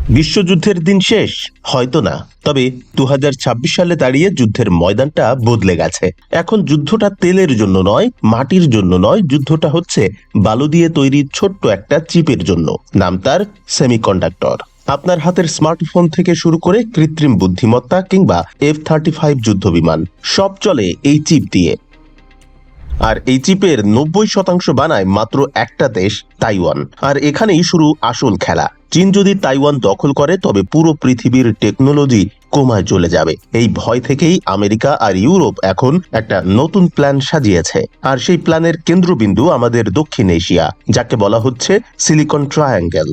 বিশ্বযুদ্ধের দিন শেষ হয়তো না, তবে 2026 সালে দাঁড়িয়ে যুদ্ধের ময়দানটা বদলে গেছে। এখন যুদ্ধটা তেলের জন্য নয়, মাটির জন্য নয়, যুদ্ধটা হচ্ছে বালু দিয়ে তৈরি ছোট্ট একটা চিপের জন্য। নাম তার সেমিকন্ডাক্টর। আপনার হাতের স্মার্টফোন থেকে শুরু করে কৃত্রিম বুদ্ধিমত্তা কিংবা F-35 যুদ্ধ বিমান সব চলে এই চিপ দিয়ে। আর এই চিপের 90% বানায় মাত্র একটা দেশ, তাইওয়ান। আর এখানেই শুরু আসল খেলা। চীন যদি তাইওয়ান দখল করে তবে পুরো পৃথিবীর টেকনোলজি কোমায় চলে যাবে। এই ভয় থেকেই আমেরিকা আর ইউরোপ এখন একটা নতুন প্ল্যান সাজিয়েছে। আর সেই প্ল্যানের কেন্দ্রবিন্দু আমাদের দক্ষিণ এশিয়া, যাকে বলা হচ্ছে সিলিকন ট্রায়াঙ্গেল।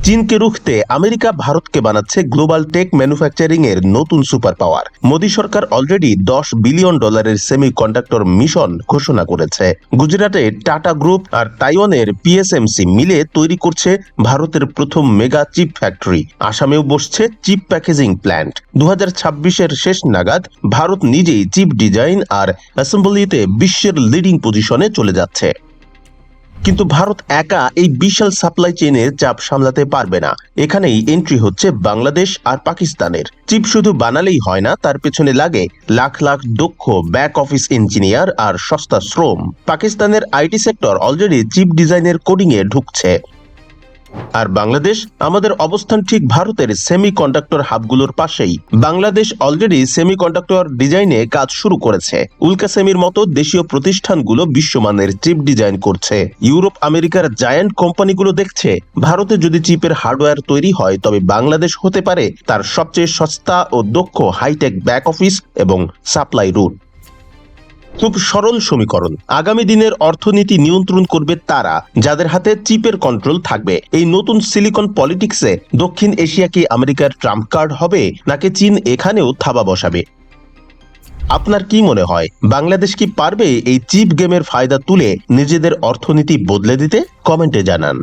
চীনকে রুখতে আমেরিকা ভারতকে বানাচ্ছে গ্লোবাল টেক ম্যানুফ্যাকচারিং এর নতুন সুপার পাওয়ার। মোদী সরকার অলরেডি $10 বিলিয়ন সেমিকন্ডাক্টর মিশন ঘোষণা করেছে। গুজরাটে টাটা গ্রুপ আর তাইওয়ানের পিএসএমসি মিলে তৈরি করছে ভারতের প্রথম মেগা চিপ ফ্যাক্টরি। আসামেও বসছে চিপ প্যাকেজিং প্ল্যান্ট। 2026-এর শেষ নাগাদ ভারত নিজেই চিপ ডিজাইন আর অ্যাসেম্বলিতে বিশ্বের লিডিং পজিশনে চলে যাচ্ছে। কিন্তু ভারত একা এই বিশাল সাপ্লাই চেইনের চাপ সামলাতে পারবে না। এখানেই এন্ট্রি হচ্ছে বাংলাদেশ আর পাকিস্তানের। চিপ শুধু বানালেই হয় না, তার পেছনে লাগে লাখ লাখ দক্ষ ব্যাক অফিস ইঞ্জিনিয়ার আর সস্তা শ্রম। পাকিস্তানের আইটি সেক্টর অলরেডি চিপ ডিজাইনের কোডিং এ ঢুকছে। আর বাংলাদেশ, আমাদের অবস্থান ঠিক ভারতের সেমিকন্ডাক্টর হাবগুলোর পাশেই। বাংলাদেশ অলরেডি সেমিকন্ডাক্টর ডিজাইনে কাজ শুরু করেছে। উল্কা সেমির মতো দেশীয় প্রতিষ্ঠানগুলো বিশ্বমানের চিপ ডিজাইন করছে। ইউরোপ আমেরিকার জায়ান্ট কোম্পানিগুলো দেখছে ভারতে যদি চিপের হার্ডওয়্যার তৈরি হয় তবে বাংলাদেশ হতে পারে তার সবচেয়ে সস্তা ও দক্ষ হাইটেক ব্যাক অফিস এবং সাপ্লাই রুট। খুব সরল সমীকরণ। আগামী দিনের অর্থনীতি নিয়ন্ত্রণ করবে তারা, যাদের হাতে চিপের কন্ট্রোল থাকবে। এই নতুন সিলিকন পলিটিক্সে দক্ষিণ এশিয়া কি আমেরিকার ট্রাম্প কার্ড হবে, নাকি চীন এখানেও থাবা বসাবে? আপনার কি মনে হয়, বাংলাদেশ কি পারবে এই চিপ গেমের ফায়দা তুলে নিজেদের অর্থনীতি বদলে দিতে? কমেন্টে জানান।